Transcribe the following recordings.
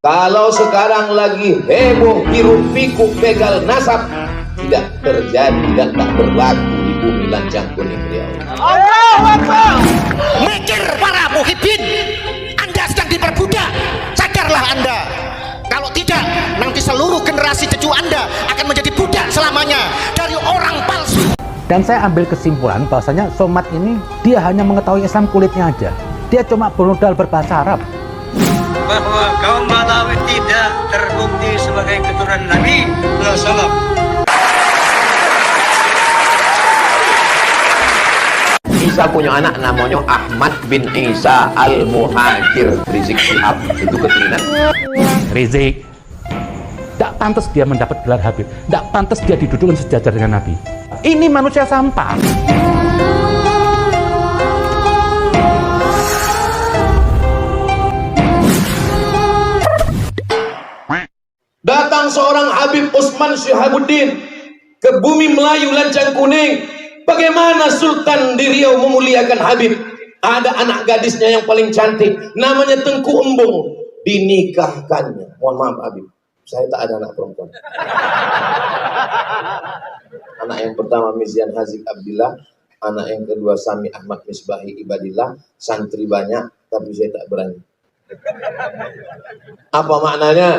Kalau sekarang lagi heboh hiruk pikuk begal nasab, tidak terjadi dan tak berlaku di bumi Lancang Kuning Riau. Allahu Akbar. Mikir para muhibbin, Anda sedang diperbudak. Sadarlah Anda. Kalau tidak, nanti seluruh generasi cucu Anda akan menjadi budak selamanya dari orang palsu. Dan saya ambil kesimpulan bahwasanya Somad ini dia hanya mengetahui Islam kulitnya aja. Dia cuma bermodal berbahasa Arab. Bahwa kaum Badawi tidak terbukti sebagai keturunan Nabi SAW. Isa punya anak namanya Ahmad bin Isa Al-Muhajir Rizik Syihab. Itu keturunan Rizik. Tidak pantas dia mendapat gelar Habib. Tidak pantas dia didudukkan sejajar dengan Nabi. Ini manusia sampah. Datang seorang Habib Usman Syihabuddin ke bumi Melayu Lancang Kuning. Bagaimana Sultan di Riau memuliakan Habib? Ada anak gadisnya yang paling cantik, namanya Tengku Embung, dinikahkannya. Mohon maaf Habib, saya tak ada anak perempuan. Anak yang pertama Mizian Hazik Abdillah, anak yang kedua Sami Ahmad Misbahi Ibadillah. Santri banyak, tapi saya tak berani. Apa maknanya?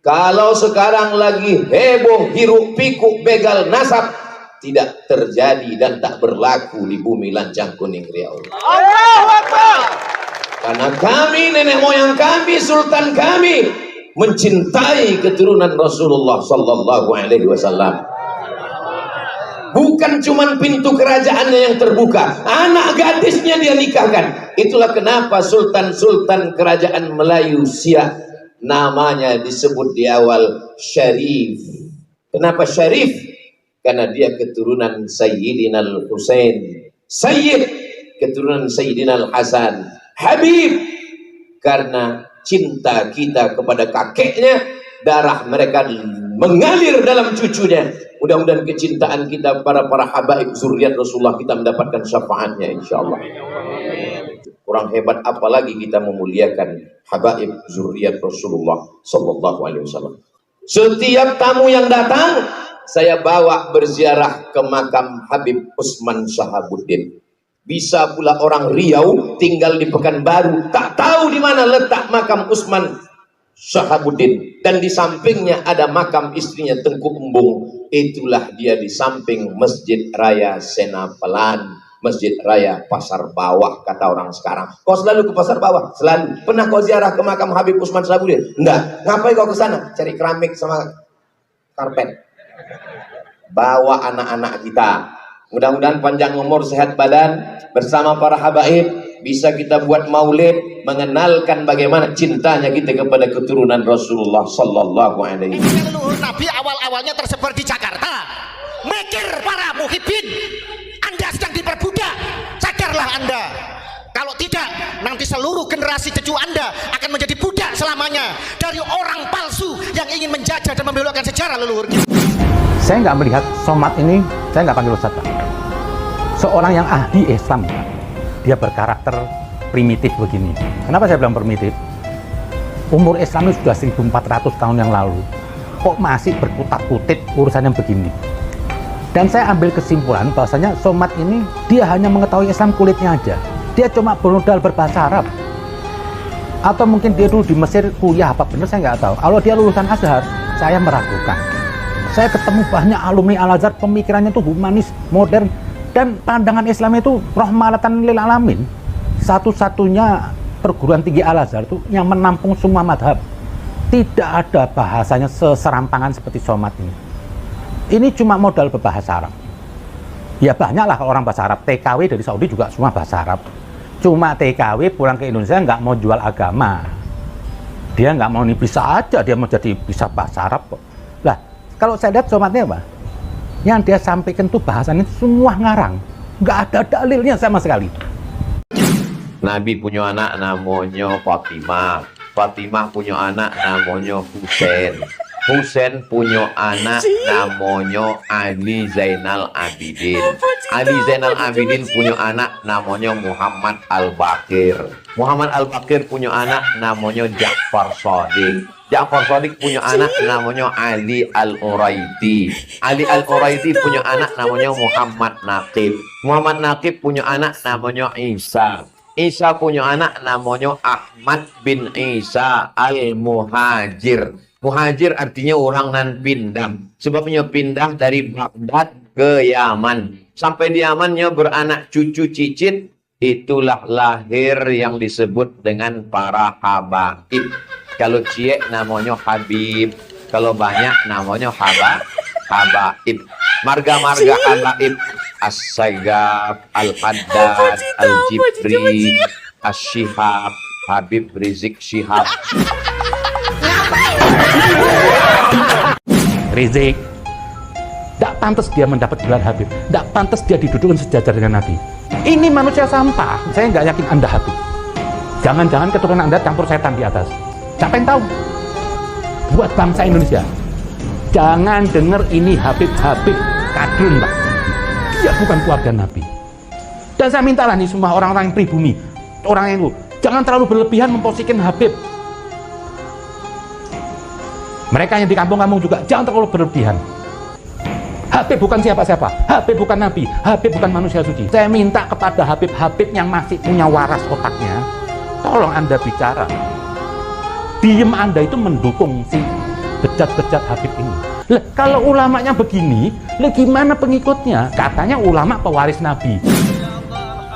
Kalau sekarang lagi heboh hiruk pikuk begal nasab, tidak terjadi dan tak berlaku di bumi Lancang Kuning Riau. Allahu Akbar. Karena kami, nenek moyang kami, sultan kami mencintai keturunan Rasulullah Sallallahu Alaihi Wasallam. Bukan cuma pintu kerajaannya yang terbuka, anak gadisnya dia nikahkan. Itulah kenapa sultan-sultan kerajaan Melayu Siak namanya disebut di awal Syarif. Kenapa Syarif? Karena dia keturunan Sayyidina Al-Husain. Sayyid, keturunan Sayyidina Al-Hasan. Habib, karena cinta kita kepada kakeknya, darah mereka mengalir dalam cucunya. Mudah-mudahan kecintaan kita para habaib zuriat Rasulullah kita mendapatkan syafaatnya insyaallah. Kurang hebat apalagi kita memuliakan habaib zuriat Rasulullah sallallahu alaihi wasallam. Setiap tamu yang datang saya bawa berziarah ke makam Habib Usman Syihabuddin. Bisa pula orang Riau tinggal di Pekanbaru tak tahu di mana letak makam Usman Syihabuddin, dan di sampingnya ada makam istrinya Tengku Embung. Itulah dia di samping Masjid Raya Senapelan, Masjid Raya Pasar Bawah kata orang sekarang. Kau selalu ke Pasar Bawah? Selalu. Pernah kau ziarah ke makam Habib Usman Syihabuddin? Enggak. Ngapain kau ke sana? Cari keramik sama karpet. Bawa anak-anak kita. Mudah-mudahan panjang umur, sehat badan, bersama para habaib bisa kita buat maulid mengenalkan bagaimana cintanya kita kepada keturunan Rasulullah sallallahu alaihi wasallam. Leluhur Nabi awal-awalnya tersebar di Jakarta. Mikir para muhibbin, Anda sedang diperbudak. Sadarlah Anda. Kalau tidak, nanti seluruh generasi cucu Anda akan menjadi budak selamanya dari orang palsu yang ingin menjajah dan membelokkan sejarah leluhur kita. Saya nggak melihat Somad ini, saya nggak panggil Ustaz, Pak. Seorang yang ahli Islam, Pak. Dia berkarakter primitif begini. Kenapa saya bilang primitif? Umur Islam itu sudah 1400 tahun yang lalu. Kok masih berkutat-kutit urusan yang begini? Dan saya ambil kesimpulan bahwasanya Somad ini dia hanya mengetahui Islam kulitnya aja. Dia cuma bermodal berbahasa Arab. Atau mungkin dia dulu di Mesir kuliah apa benar saya nggak tahu. Kalau dia lulusan Azhar, saya meragukan. Saya ketemu banyak alumni Al-Azhar, pemikirannya itu humanis, modern, dan pandangan Islam itu rahmatan lil alamin. Satu-satunya perguruan tinggi Al-Azhar itu yang menampung semua madhab. Tidak ada bahasanya seserampangan seperti Somad ini. Ini cuma modal berbahasa Arab. Ya banyaklah orang bahasa Arab. TKW dari Saudi juga semua bahasa Arab. Cuma TKW pulang ke Indonesia nggak mau jual agama. Dia nggak mau, nih bisa aja dia mau jadi bisa bahasa Arab kok. Lah, kalau saya lihat Somadnya apa? Yang dia sampaikan tuh bahasannya semua ngarang. Nggak ada dalilnya sama sekali. Nabi punya anak namanya Fatimah. Fatimah punya anak namanya Husain. Husain punya anak namanya Ali Zainal Abidin. Ali Zainal Abidin punya anak namanya Muhammad Al-Baqir. Muhammad Al-Baqir punya anak namanya Ja'far Shadiq. Ja'far Shadiq punya anak namanya Ali Al-Uraiti. Ali Al-Uraiti punya anak namanya Muhammad Naqib. Muhammad Naqib punya anak namanya Isa. Isa punya anak namanya Ahmad bin Isa Al-Muhajir. Muhajir artinya orang nan pindah. Sebabnya pindah dari Baghdad ke Yaman. Sampai di Yamannya beranak cucu cicit. Itulah lahir yang disebut dengan para habaib. Kalau ciek namanya Habib. Kalau banyak namanya habaib. Marga-marga habaib. As-Saigaf, Al-Haddad, Al-Jibri, As-Shihab, Habib Rizik Shihab. Rizik, tidak pantas dia mendapat gelar Habib, tidak pantas dia didudukkan sejajar dengan Nabi. Ini manusia sampah. Saya nggak yakin Anda Habib. Jangan-jangan keturunan Anda campur setan di atas. Siapa yang tahu? Buat bangsa Indonesia, jangan dengar ini Habib-Habib kadrun, Pak. Dia bukan keluarga Nabi. Dan saya mintalah nih semua orang-orang yang pribumi, orang yang jangan terlalu berlebihan memposisikan Habib. Mereka yang di kampung-kampung juga jangan terlalu berlebihan. Habib bukan siapa-siapa, Habib bukan Nabi, Habib bukan manusia suci. Saya minta kepada Habib-Habib yang masih punya waras otaknya, tolong Anda bicara. Diem Anda itu mendukung si bejat-bejat Habib ini. Lah, kalau ulamanya begini, lah gimana pengikutnya? Katanya ulama pewaris Nabi.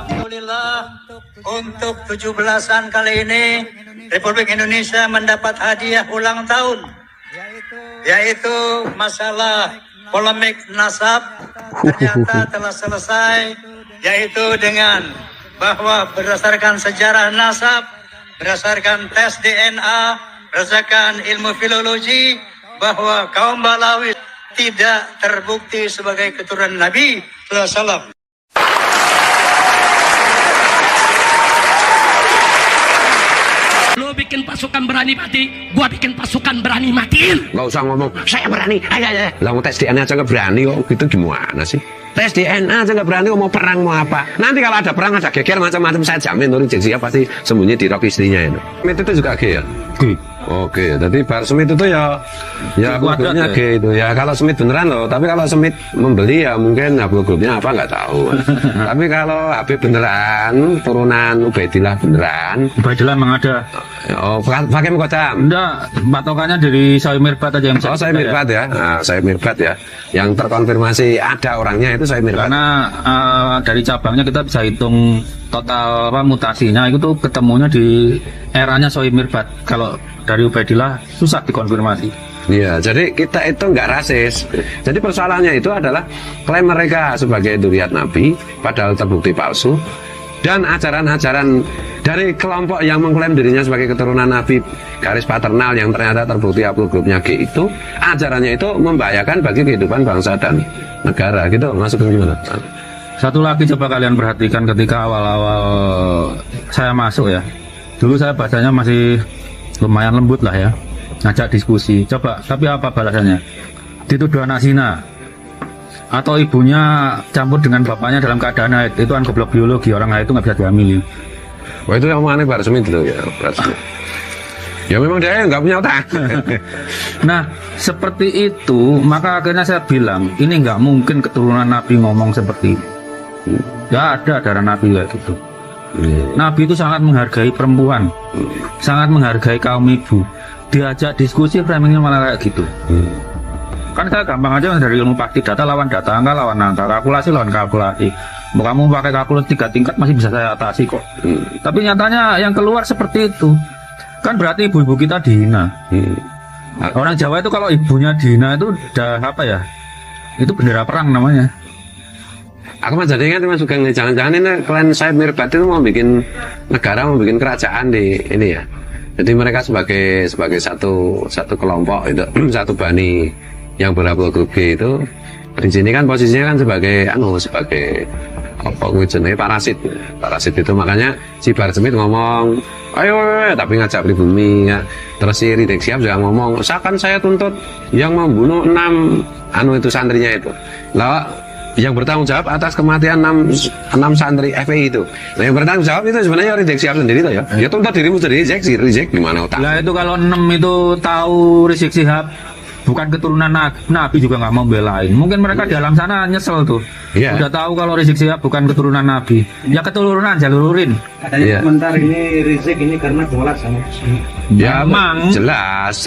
Alhamdulillah, untuk 17-an kali ini Republik Indonesia mendapat hadiah ulang tahun, yaitu masalah polemik nasab ternyata telah selesai, yaitu dengan bahwa berdasarkan sejarah nasab, berdasarkan tes DNA, berdasarkan ilmu filologi, bahwa kaum Balawi tidak terbukti sebagai keturunan Nabi sallallahu alaihi wasallam. Lo bikin pasukan berani mati, gua bikin pasukan berani matiin. Nggak usah ngomong, saya berani, ayo. Lah mau tes DNA aja nggak berani kok, gitu gimana sih? Tes DNA aja nggak berani kok, mau perang mau apa? Nanti kalau ada perang, ada geger macam-macam, saya jamin Nur Jessica pasti sembunyi di rok istrinya itu. Itu juga G ya? Oke, jadi Bar Smith itu ya grupnya G itu ya. Kalau Smith beneran loh, tapi kalau Smith membeli ya mungkin grupnya apa nggak tahu. Tapi kalau Habib beneran, turunan Ubaidillah beneran. Ubaidillah memang ada. Oh, pakai Mukodam? Enggak, patokannya dari Sohib Mirbat aja yang Oh, Sohib Mirbat ya. Nah, Sohib Mirbat ya. Yang terkonfirmasi ada orangnya itu Sohib Mirbat. Karena dari cabangnya kita bisa hitung total mutasinya itu tuh ketemunya di eranya Sohib Mirbat. Kalau dari Ubaidillah susah dikonfirmasi. Iya, jadi kita itu nggak rasis. Jadi persoalannya itu adalah klaim mereka sebagai dzurriyyat Nabi, padahal terbukti palsu. Dan ajaran-ajaran dari kelompok yang mengklaim dirinya sebagai keturunan Nabi garis paternal yang ternyata terbukti haplogrupnya G itu, ajarannya itu membahayakan bagi kehidupan bangsa dan negara. Gitu, masuk ke gimana? Satu lagi coba kalian perhatikan ketika awal-awal saya masuk ya. Dulu saya bahasanya masih lumayan lembut lah ya, ngajak diskusi. Coba, tapi apa balasannya? Dituduh anak zina, atau ibunya campur dengan bapaknya dalam keadaan haid, itu kan goblok biologi, orang haid itu nggak bisa dihamili. Wah, itu yang aneh Pak Smith itu ya. Ya memang dia nggak punya otak. Nah, seperti itu, maka akhirnya saya bilang, ini nggak mungkin keturunan Nabi ngomong seperti ini. Nggak ada darah Nabi kayak gitu. Nabi itu sangat menghargai perempuan, sangat menghargai kaum ibu. Diajak diskusi framingnya malah kayak gitu. Kan saya gampang aja dari ilmu pasti, data lawan data, angka lawan angka, kalkulasi lawan kalkulasi. Kamu pakai kalkulasi 3 tingkat masih bisa saya atasi kok. Tapi nyatanya yang keluar seperti itu, kan berarti ibu-ibu kita dihina. Orang Jawa itu kalau ibunya dihina itu udah apa ya? Itu bendera perang namanya. Aku mah jadi ingat Mas Sugeng, jangan-jangan ini klan Sohib Mirbat itu mau bikin negara, mau bikin kerajaan di ini ya. Jadi mereka sebagai satu kelompok itu, satu bani yang berhaplogrup G itu di sini kan posisinya kan sebagai sebagai apa jenis parasit itu, makanya si Bar Smith ngomong ayo, tapi ngajak pribumi ya. Terus si Rizik Syihab juga ngomong, seakan saya tuntut yang membunuh 6 itu santrinya itu. Lah yang bertanggung jawab atas kematian 6 santri FPI itu. Nah yang bertanggung jawab itu sebenarnya Rizik Syihab sendiri tuh ya. Ya tuntut dirimu sendiri, Rizik gimana otak? Lah itu kalau 6 itu tahu Rizik Syihab bukan keturunan Nabi juga nggak mau belain. Mungkin mereka di alam sana nyesel tuh. Iya. Udah tahu kalau Rizik Syihab bukan keturunan Nabi. Ya keturunan jalurin. Iya. Komentar ini Rizik ini karena tolak sama Ya Memang. jelas.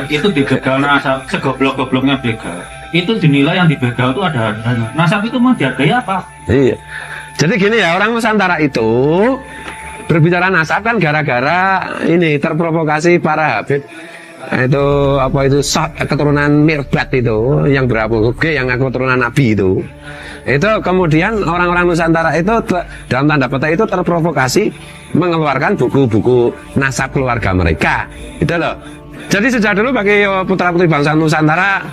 Itu dibegal nasab segoblok-gobloknya begal. Itu dinilai yang dibegal itu ada harganya. Nasab itu mau dihargai apa? Iya. Jadi gini ya, orang Nusantara itu berbicara nasab kan gara-gara ini terprovokasi para Habib. Itu apa itu keturunan Mirbat itu yang berapa oke yang keturunan Nabi itu kemudian orang-orang Nusantara itu dalam tanda petik itu terprovokasi mengeluarkan buku-buku nasab keluarga mereka itu loh. Jadi sejak dulu bagi putra-putri bangsa Nusantara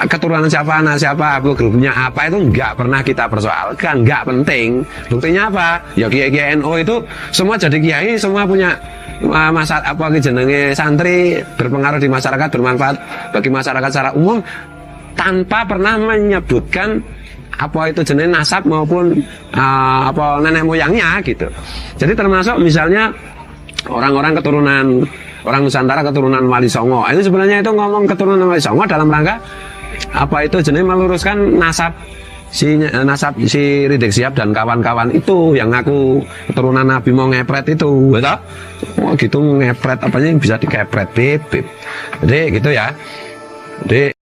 keturunan siapa, anak siapa, grupnya apa itu nggak pernah kita persoalkan, nggak penting. Buktinya apa? Ya kiai-kiai NU itu semua jadi kiai, semua punya jenenge santri, berpengaruh di masyarakat, bermanfaat bagi masyarakat secara umum tanpa pernah menyebutkan apa itu jenis nasab maupun nenek moyangnya gitu. Jadi termasuk misalnya orang-orang keturunan orang Nusantara keturunan Wali Songo itu sebenarnya itu ngomong keturunan Wali Songo dalam rangka apa itu jenis meluruskan nasab si Rizik Syihab dan kawan-kawan itu yang ngaku keturunan Nabi mau ngepret itu, betul? Oh gitu ngepret apanya yang bisa dikepret, beb. Jadi gitu ya. Jadi